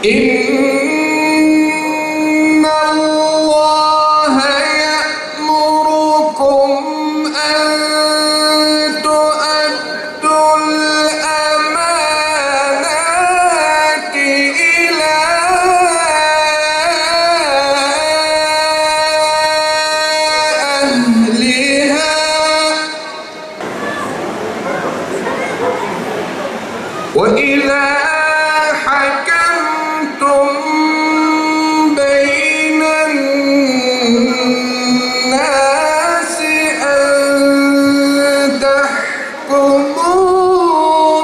إن الله يأمركم أن تؤدوا الأمانات إلى أهلها وإذا حكمتم بين الناس أن تحكموا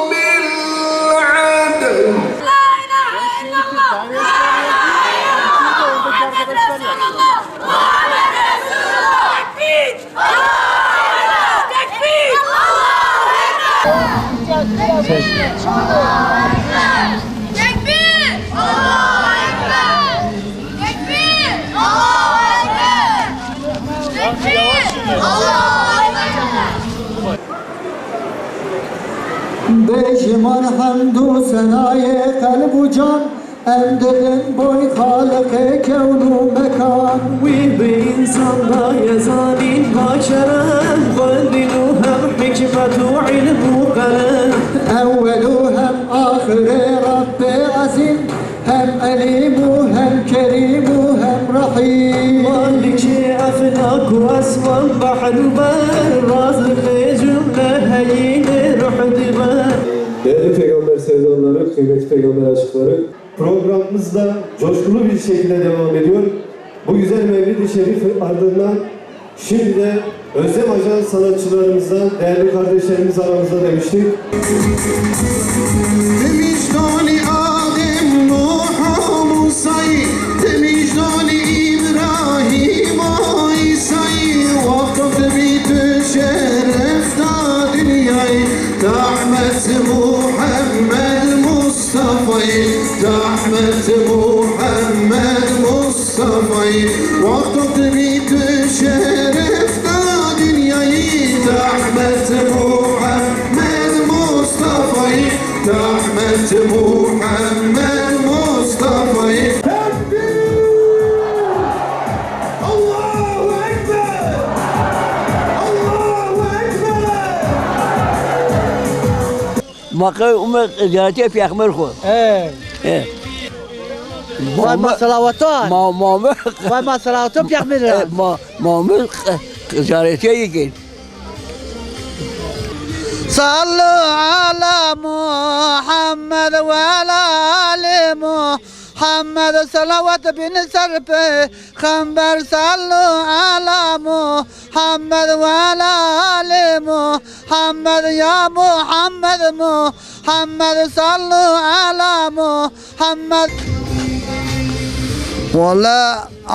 بالعدل. لا إله إلا الله لا إله إلا الله محمد رسول الله محمد رسول الله تكبير الله تكبير الله تكبير الله أكبر تكبير الله أكبر تكبير الله أكبر بشمار حمد و ثنای قلب و جان اندرین بای خالق کون و مکان وی به انسان را یزانین باشرن قلبین و هم حکمت و علم و قلم اول و هم آخر رب عظیم هم علیم و هم کریم و هم رحیم مالک افلاک و اسمان بحر و بر رازق cümle heyine ruh divan. Değerli Peygamber sevdaları, kıymetli Peygamber aşıkları, programımızda coşkulu bir şekilde devam ediyor. Bu güzel Mevlid-i Şerif ardından şimdi de Özlem Ajan sanatçılarımızdan değerli kardeşlerimiz aramızda demiştik. Vicdani Adem Nuh Musa'yı Vicdani İbrahim İsa'yı Vakıf bitü şerefta dünyayı Rahmet Muhammed Mustafa'yı Rahmet Muhammed Mustafa'yı Vakıf bitü şerefta dünyayı Rahmet Muhammed Mustafa'yı Rahmet Muhammed Mustafa'yı Allahu Ekber Allahu Ekber Maka umat ziyareti peygamber ko. Vay masalavatan Muhammed Vay masalavatan peygamber Muhammed ziyaretiye gel. صلوا على محمد وعلى آل محمد صلوات بن سرب خنبر صلوا على محمد وعلى آل محمد يا محمد محمد صلوا على محمد والله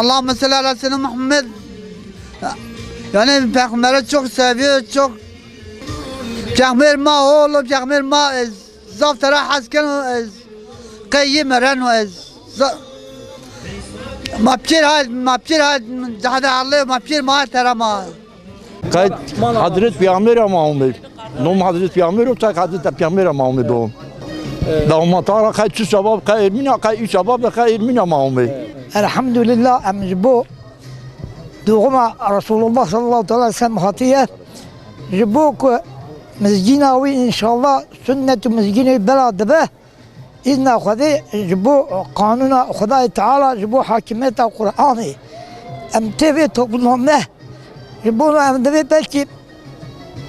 اللهم صل على سيدنا محمد yani peygamberi çok seviyor çok Peygamber ma oğlum peygamber ma zaftara hasken qayyim ran و mapçir had hada Allah mapçir ma terama Kayıt Hazret Peygamber Muhammed. Nom Hazret Peygamber o tak Hazret Peygamber Muhammed o. Davmatara kayıt şu sabab kayıt mina kayıt sabab da kayıt mina Muhammed. Elhamdülillah amjibu doğuma Resulullah sallallahu aleyhi ve sellem hatiye jibuk مزجينا وإن شاء الله سنة مزجين البلد به إذن خذي جبو قانون خداي تعالى جبو حاكمية القرآن أم تبي تقولون نه جبونا أم تبي بلكي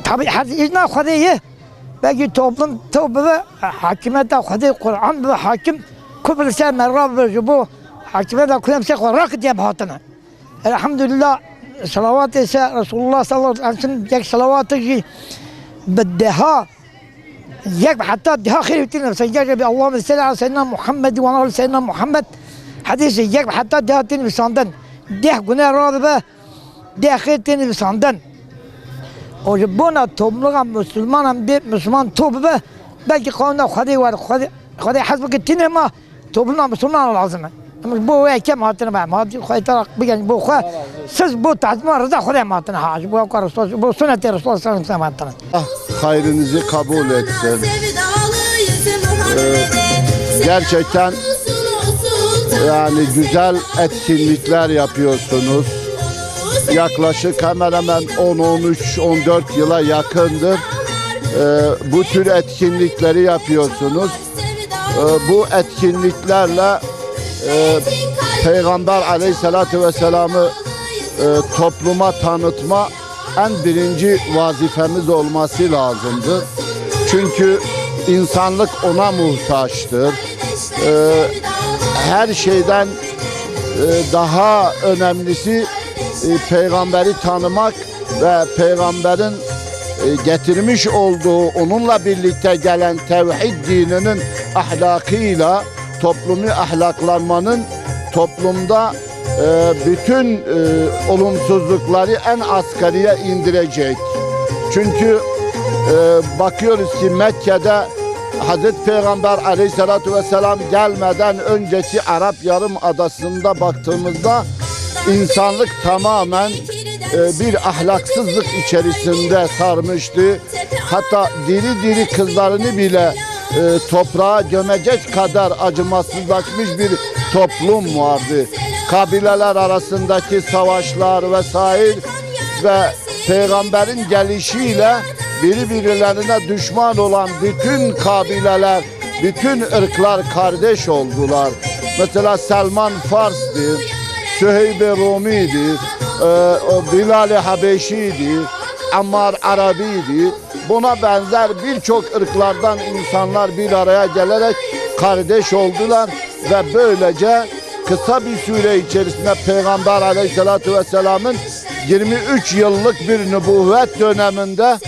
tabi izna khadiye belki toplum tövbe hakimiyete khadi Kur'an ve hakim kubul şey merrab bu hakimiyete kuyam şey rak diye hatına elhamdülillah salavat ise Resulullah sallallahu aleyhi ve sellem yek salavatı ki بدها يك حتى بدها خير يتنا سيجا اللهم صل على سيدنا محمد وعلى سيدنا محمد حديث يك حتى بدها تين بساندن ده غنا راضبه ده خير تين بساندن وجبونا توبلغا مسلمان هم bir Müslüman tövbe belki kanunda khadi var khadi hasbك تين ما توبلنا مسلمان lazım ama bu ekem hatına ben hadi khaytarak bugün bu siz bu tazmin rıza khudem hatına hacı bu Resul bu sünnet-i Resul sallallahu aleyhi ve sellem hayrınızı kabul etsin. Gerçekten yani güzel etkinlikler yapıyorsunuz. Yaklaşık hemen hemen 10-13-14 yıla yakındır bu tür etkinlikleri yapıyorsunuz. Bu etkinliklerle Peygamber Aleyhisselatü Vesselam'ı topluma tanıtma en birinci vazifemiz olması lazımdır. Çünkü insanlık ona muhtaçtır. Her şeyden daha önemlisi peygamberi tanımak ve peygamberin getirmiş olduğu, onunla birlikte gelen tevhid dininin ahlakıyla toplumi ahlaklanmanın toplumda bütün olumsuzlukları en asgariye indirecek. Çünkü bakıyoruz ki Mekke'de Hazreti Peygamber Aleyhisselatü Vesselam gelmeden önceki Arap Yarımadası'nda baktığımızda insanlık tamamen bir ahlaksızlık içerisinde sarmıştı. Hatta diri diri kızlarını bile toprağa gömecek kadar acımasızlaşmış bir toplum vardı. Kabileler arasındaki savaşlar vesaire ve peygamberin gelişiyle birbirlerine düşman olan bütün kabileler, bütün ırklar kardeş oldular. Mesela Selman Fars'tı, Süheyb-i Rumi'ydi, Bilal-i Habeşi'ydi, Ammar Arabi'ydi. Buna benzer birçok ırklardan insanlar bir araya gelerek kardeş oldular ve böylece kısa bir süre içerisinde Peygamber Aleyhisselatü Vesselam'ın 23 yıllık bir nübüvvet döneminde,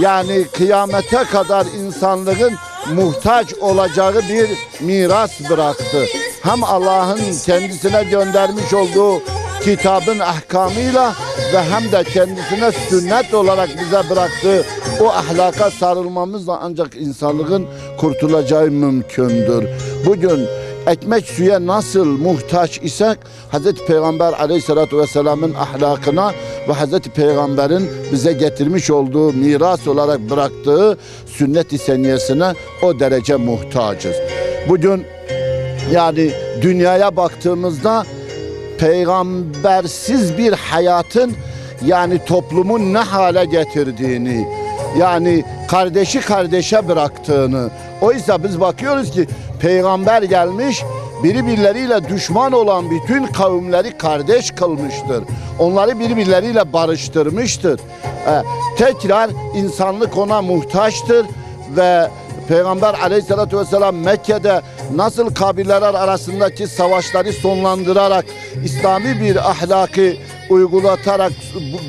yani kıyamete kadar insanlığın muhtaç olacağı bir miras bıraktı. Hem Allah'ın kendisine göndermiş olduğu kitabın ahkamıyla ve hem de kendisine sünnet olarak bize bıraktığı o ahlaka sarılmamızla ancak insanlığın kurtulacağı mümkündür. Bugün ekmek suya nasıl muhtaç isek Hazreti Peygamber Aleyhisselatü Vesselam'ın ahlakına ve Hazreti Peygamber'in bize getirmiş olduğu miras olarak bıraktığı sünnet-i seniyesine o derece muhtacız. Bugün yani dünyaya baktığımızda peygambersiz bir hayatın yani toplumun ne hale getirdiğini, yani kardeşi kardeşe bıraktığını, oysa biz bakıyoruz ki peygamber gelmiş, birbirleriyle düşman olan bütün kavimleri kardeş kılmıştır. Onları birbirleriyle barıştırmıştır. Tekrar insanlık ona muhtaçtır ve Peygamber Aleyhisselatü Vesselam Mekke'de nasıl kabileler arasındaki savaşları sonlandırarak, İslami bir ahlakı uygulatarak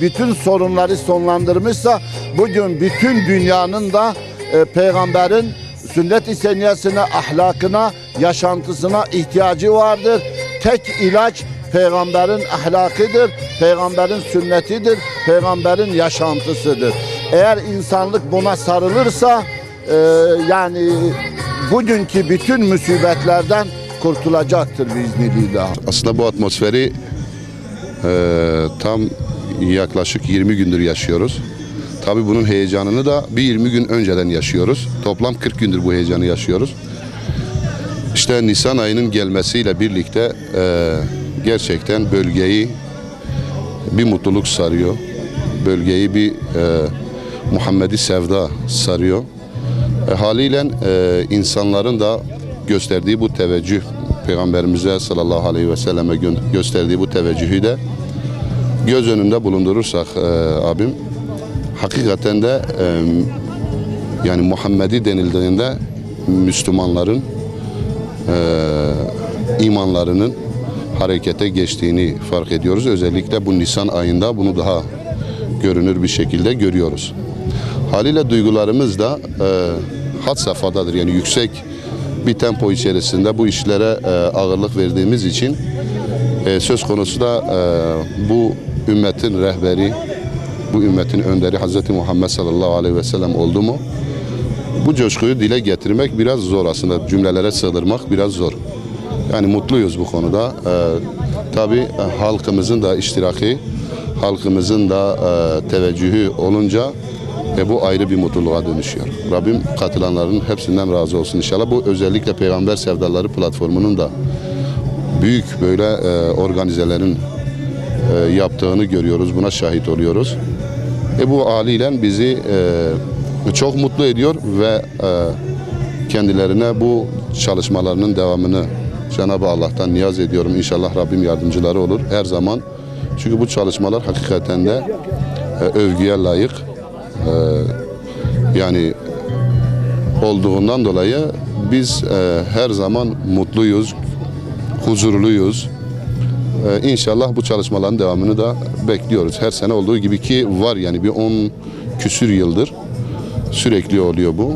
bütün sorunları sonlandırmışsa, bugün bütün dünyanın da Peygamberin sünnet-i seniyesine, ahlakına, yaşantısına ihtiyacı vardır. Tek ilaç Peygamberin ahlakıdır, Peygamberin sünnetidir, Peygamberin yaşantısıdır. Eğer insanlık buna sarılırsa yani bugünkü bütün musibetlerden kurtulacaktır biiznillah. Aslında bu atmosferi tam yaklaşık 20 gündür yaşıyoruz. Tabii bunun heyecanını da bir 20 gün önceden yaşıyoruz. Toplam 40 gündür bu heyecanı yaşıyoruz. İşte Nisan ayının gelmesiyle birlikte gerçekten bölgeyi bir mutluluk sarıyor. Bölgeyi bir Muhammedi sevda sarıyor. Haliyle insanların da gösterdiği bu teveccüh, Peygamberimize sallallahu aleyhi ve selleme gösterdiği bu teveccühü de göz önünde bulundurursak abim, hakikaten de yani Muhammedi denildiğinde Müslümanların imanlarının harekete geçtiğini fark ediyoruz. Özellikle bu Nisan ayında bunu daha görünür bir şekilde görüyoruz. Haliyle duygularımız da had safhadadır. Yani yüksek bir tempo içerisinde bu işlere ağırlık verdiğimiz için söz konusu da bu ümmetin rehberi, bu ümmetin önderi Hz. Muhammed sallallahu aleyhi ve sellem oldu mu? Bu coşkuyu dile getirmek biraz zor aslında. Cümlelere sığdırmak biraz zor. Yani mutluyuz bu konuda. Tabii halkımızın da iştiraki, halkımızın da teveccühü olunca bu ayrı bir mutluluğa dönüşüyor. Rabbim katılanların hepsinden razı olsun inşallah. Bu özellikle Peygamber Sevdaları platformunun da büyük böyle organizelerin yaptığını görüyoruz. Buna şahit oluyoruz. Bu haliyle bizi çok mutlu ediyor ve kendilerine bu çalışmalarının devamını Cenab-ı Allah'tan niyaz ediyorum. İnşallah Rabbim yardımcıları olur her zaman. Çünkü bu çalışmalar hakikaten de övgüye layık. Yani olduğundan dolayı biz her zaman mutluyuz, huzurluyuz. İnşallah bu çalışmaların devamını da bekliyoruz. Her sene olduğu gibi ki var yani bir 10 küsür yıldır sürekli oluyor bu.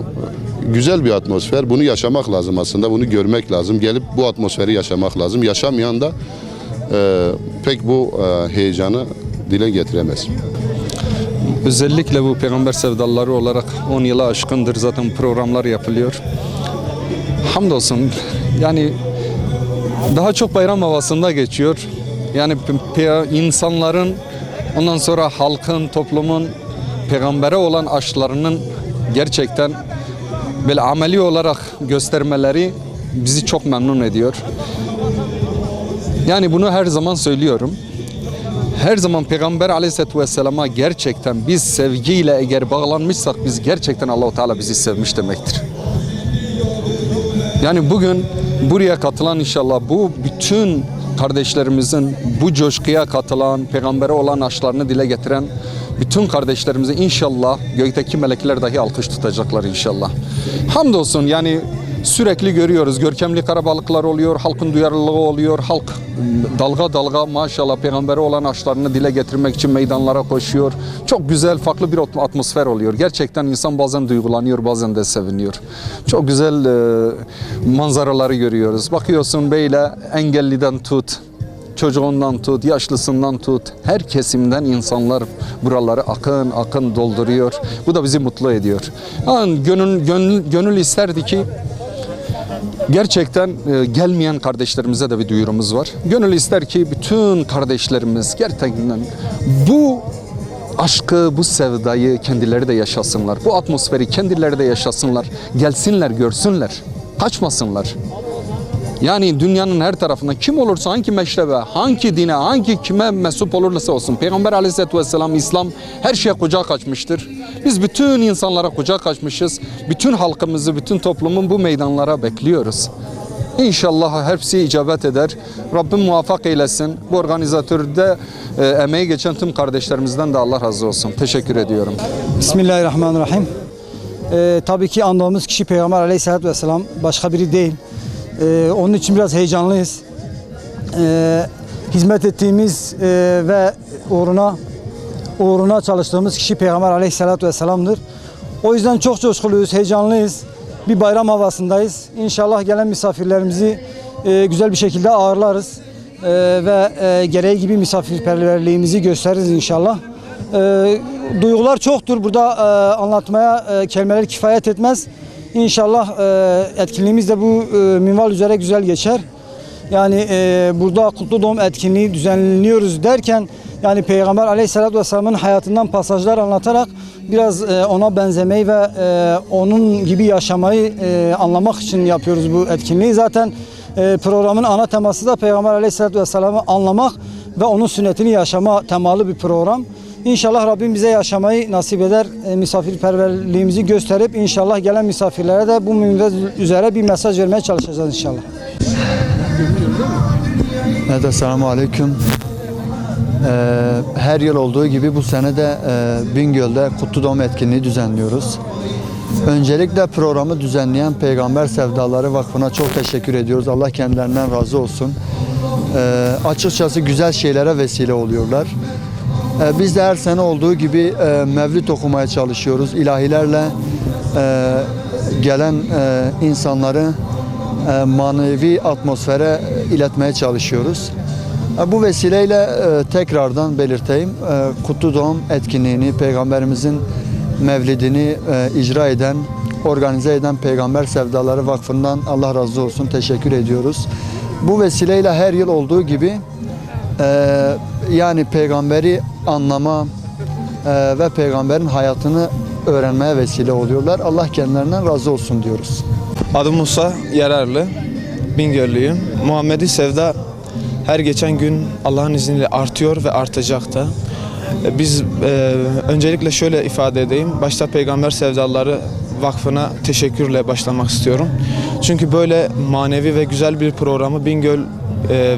Güzel bir atmosfer. Bunu yaşamak lazım aslında. Bunu görmek lazım. Gelip bu atmosferi yaşamak lazım. Yaşamayan da pek bu heyecanı dile getiremez. Özellikle bu peygamber sevdalıları olarak 10 yıla aşkındır zaten programlar yapılıyor. Hamdolsun yani daha çok bayram havasında geçiyor. Yani insanların ondan sonra halkın, toplumun peygambere olan aşklarının gerçekten böyle ameli olarak göstermeleri bizi çok memnun ediyor. Yani bunu her zaman söylüyorum. Her zaman Peygamber Aleyhisselatü Vesselam'a gerçekten biz sevgiyle eğer bağlanmışsak biz gerçekten Allah-u Teala bizi sevmiş demektir. Yani bugün buraya katılan inşallah bu bütün kardeşlerimizin bu coşkuya katılan, Peygamber'e olan aşklarını dile getiren bütün kardeşlerimize inşallah gökteki melekler dahi alkış tutacaklar inşallah. Hamdolsun yani sürekli görüyoruz. Görkemli karabalıklar oluyor, halkın duyarlılığı oluyor. Halk dalga dalga maşallah Peygamber'e olan aşklarını dile getirmek için meydanlara koşuyor. Çok güzel, farklı bir atmosfer oluyor. Gerçekten insan bazen duygulanıyor, bazen de seviniyor. Çok güzel manzaraları görüyoruz. Bakıyorsun böyle engelliden tut, çocuğundan tut, yaşlısından tut, her kesimden insanlar buraları akın akın dolduruyor. Bu da bizi mutlu ediyor. Yani gönül isterdi ki gerçekten gelmeyen kardeşlerimize de bir duyurumuz var. Gönül ister ki bütün kardeşlerimiz gerçekten bu aşkı, bu sevdayı kendileri de yaşasınlar. Bu atmosferi kendileri de yaşasınlar. Gelsinler, görsünler. Kaçmasınlar. Yani dünyanın her tarafında kim olursa, hangi meşrebe, hangi dine, hangi kime mensup olursa olsun Peygamber Aleyhisselatü Vesselam, İslam her şeye kucak açmıştır. Biz bütün insanlara kucak açmışız. Bütün halkımızı, bütün toplumun bu meydanlara bekliyoruz. İnşallah hepsi icabet eder. Rabbim muvaffak eylesin. Bu organizatörde emeği geçen tüm kardeşlerimizden de Allah razı olsun. Teşekkür ediyorum. Bismillahirrahmanirrahim. Tabii ki andığımız kişi Peygamber Aleyhisselatü Vesselam, başka biri değil. Onun için biraz heyecanlıyız. Hizmet ettiğimiz ve uğruna çalıştığımız kişi Peygamber Aleyhisselatü Vesselam'dır. O yüzden çok coşkuluyuz, heyecanlıyız. Bir bayram havasındayız. İnşallah gelen misafirlerimizi güzel bir şekilde ağırlarız. Ve gereği gibi misafirperverliğimizi gösteririz inşallah. Duygular çoktur. Burada anlatmaya kelimeler kifayet etmez. İnşallah etkinliğimiz de bu minval üzere güzel geçer. Yani burada Kutlu Doğum etkinliği düzenliyoruz derken yani Peygamber Aleyhisselatü Vesselam'ın hayatından pasajlar anlatarak biraz ona benzemeyi ve onun gibi yaşamayı anlamak için yapıyoruz bu etkinliği. Zaten programın ana teması da Peygamber Aleyhisselatü Vesselam'ı anlamak ve onun sünnetini yaşama temalı bir program. İnşallah Rabbim bize yaşamayı nasip eder, misafirperverliğimizi gösterip inşallah gelen misafirlere de bu minval üzere bir mesaj vermeye çalışacağız inşallah. Evet, Esselamu Aleyküm. Her yıl olduğu gibi bu sene de Bingöl'de Kutlu Doğum etkinliği düzenliyoruz. Öncelikle programı düzenleyen Peygamber Sevdaları Vakfı'na çok teşekkür ediyoruz. Allah kendilerinden razı olsun. Açıkçası güzel şeylere vesile oluyorlar. Biz de her sene olduğu gibi mevlid okumaya çalışıyoruz. İlahilerle gelen insanları manevi atmosfere iletmeye çalışıyoruz. Bu vesileyle tekrardan belirteyim. Kutlu Doğum etkinliğini, Peygamberimizin mevlidini icra eden, organize eden Peygamber Sevdaları Vakfı'ndan Allah razı olsun, teşekkür ediyoruz. Bu vesileyle her yıl olduğu gibi yani peygamberi anlama ve peygamberin hayatını öğrenmeye vesile oluyorlar. Allah kendilerinden razı olsun diyoruz. Adım Musa Yararlı, Bingöllüyüm. Muhammedi Sevda her geçen gün Allah'ın izniyle artıyor ve artacak da. Biz öncelikle şöyle ifade edeyim. Başta Peygamber Sevdaları Vakfı'na teşekkürle başlamak istiyorum. Çünkü böyle manevi ve güzel bir programı Bingöl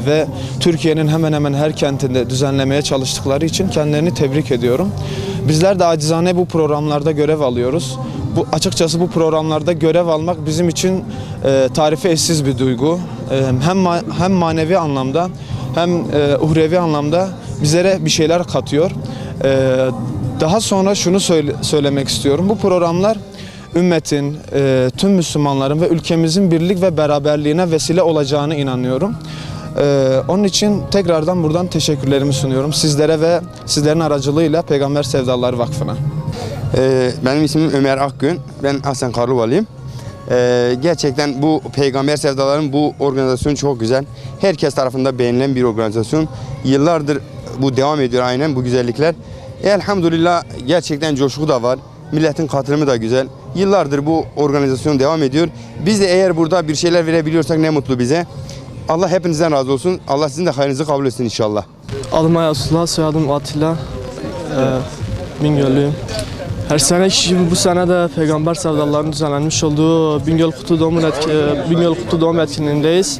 ve Türkiye'nin hemen hemen her kentinde düzenlemeye çalıştıkları için kendilerini tebrik ediyorum. Bizler de acizane bu programlarda görev alıyoruz. Açıkçası bu programlarda görev almak bizim için tarifi eşsiz bir duygu. Hem manevi anlamda hem uhrevi anlamda bizlere bir şeyler katıyor. Daha sonra şunu söylemek istiyorum. Bu programlar ümmetin, tüm Müslümanların ve ülkemizin birlik ve beraberliğine vesile olacağına inanıyorum. Onun için tekrardan buradan teşekkürlerimi sunuyorum sizlere ve sizlerin aracılığıyla Peygamber Sevdaları Vakfı'na. Benim ismim Ömer Akgün, ben Hasan Karlıvalıyım. Gerçekten bu Peygamber Sevdaları'nın bu organizasyon çok güzel. Herkes tarafından beğenilen bir organizasyon. Yıllardır bu devam ediyor aynen bu güzellikler. Elhamdülillah gerçekten coşku da var. Milletin katılımı da güzel. Yıllardır bu organizasyon devam ediyor. Biz de eğer burada bir şeyler verebiliyorsak ne mutlu bize. Allah hepinizden razı olsun. Allah sizin de hayrınızı kabul etsin inşallah. Adım Ayasullah, soyadım Atilla. Bingöllüyüm. Her sene bu sene de Peygamber Sevdaları'nın düzenlenmiş olduğu Bingöl Kutlu Doğum etkinliğindeyiz.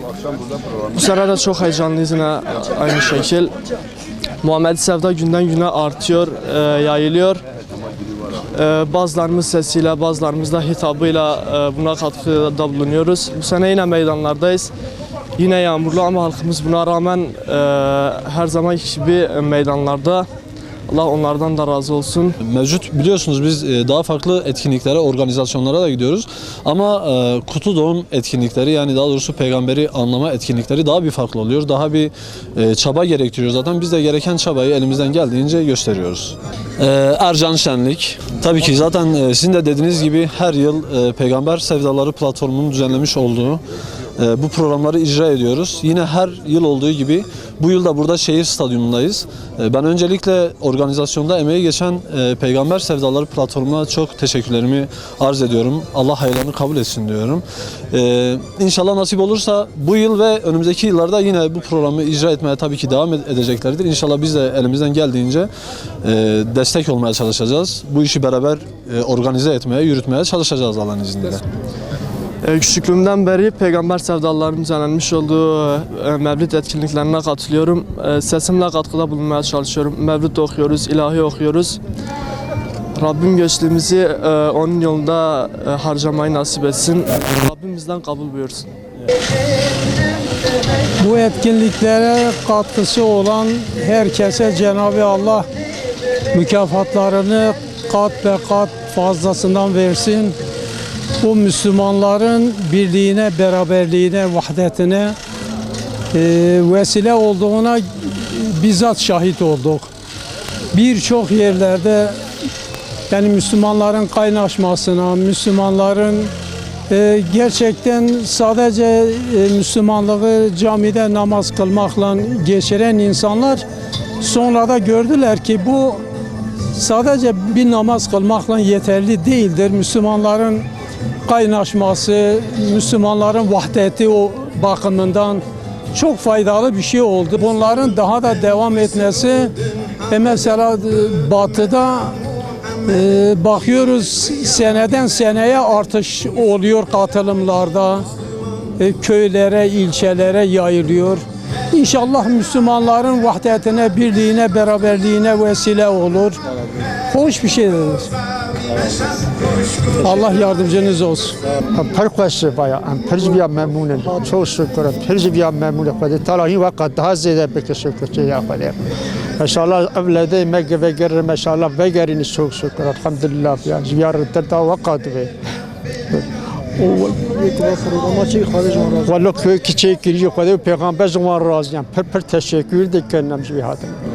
Bu sene de çok heyecanlıyız yine aynı şekil. Muhammed Sevda günden güne artıyor, yayılıyor. Bazılarımız sesiyle, bazılarımız da hitabıyla buna katkıda bulunuyoruz. Bu sene yine meydanlardayız. Yine yağmurlu ama halkımız buna rağmen her zaman gibi meydanlarda. Allah onlardan da razı olsun. Mevcut biliyorsunuz biz daha farklı etkinliklere, organizasyonlara da gidiyoruz. Ama Kutlu Doğum etkinlikleri yani daha doğrusu peygamberi anlama etkinlikleri daha bir farklı oluyor. Daha bir çaba gerektiriyor zaten. Biz de gereken çabayı elimizden geldiğince gösteriyoruz. Ercan Şenlik. Tabii ki zaten sizin de dediğiniz gibi her yıl Peygamber Sevdaları platformunun düzenlemiş olduğu bu programları icra ediyoruz. Yine her yıl olduğu gibi bu yıl da burada şehir stadyumundayız. Ben öncelikle organizasyonda emeği geçen Peygamber Sevdaları platformuna çok teşekkürlerimi arz ediyorum. Allah hayırlarını kabul etsin diyorum. İnşallah nasip olursa bu yıl ve önümüzdeki yıllarda yine bu programı icra etmeye tabii ki devam edeceklerdir. İnşallah biz de elimizden geldiğince destek olmaya çalışacağız. Bu işi beraber organize etmeye, yürütmeye çalışacağız Allah'ın izniyle. Küçüklüğümden beri Peygamber Sevdaları'nın düzenlenmiş olduğu mevlid etkinliklerine katılıyorum. Sesimle katkıda bulunmaya çalışıyorum. Mevlid okuyoruz, ilahi okuyoruz. Rabbim gençliğimizi onun yolunda harcamayı nasip etsin. Rabbim bizden kabul buyursun. Bu etkinliklere katkısı olan herkese Cenab-ı Allah mükafatlarını kat ve kat fazlasından versin. Bu Müslümanların birliğine, beraberliğine, vahdetine vesile olduğuna bizzat şahit olduk. Birçok yerlerde yani Müslümanların kaynaşmasına, Müslümanların gerçekten sadece Müslümanlığı camide namaz kılmakla geçiren insanlar sonra da gördüler ki bu sadece bir namaz kılmakla yeterli değildir. Müslümanların kaynaşması, Müslümanların vahdeti o bakımından çok faydalı bir şey oldu. Bunların daha da devam etmesi mesela Batı'da bakıyoruz seneden seneye artış oluyor katılımlarda, köylere, ilçelere yayılıyor. İnşallah Müslümanların vahdetine, birliğine, beraberliğine vesile olur. Hoş bir şeydir. Allah yardımcınız olsun. Perkvesi bayağı, percibiya memnunum. Çok şükür, percibiya memnunum. Kadi talahi vakit daha ziyade bekleşiktir ya kadi. Maşallah evlerde meg ve gerir maşallah ve gerini çok şükür. Elhamdülillah ya ziyaretler daha vakit ve. Vallahi köy küçük giriyor kadi peygamber zaman razıyım. Per teşekkür de kendim bir hadım.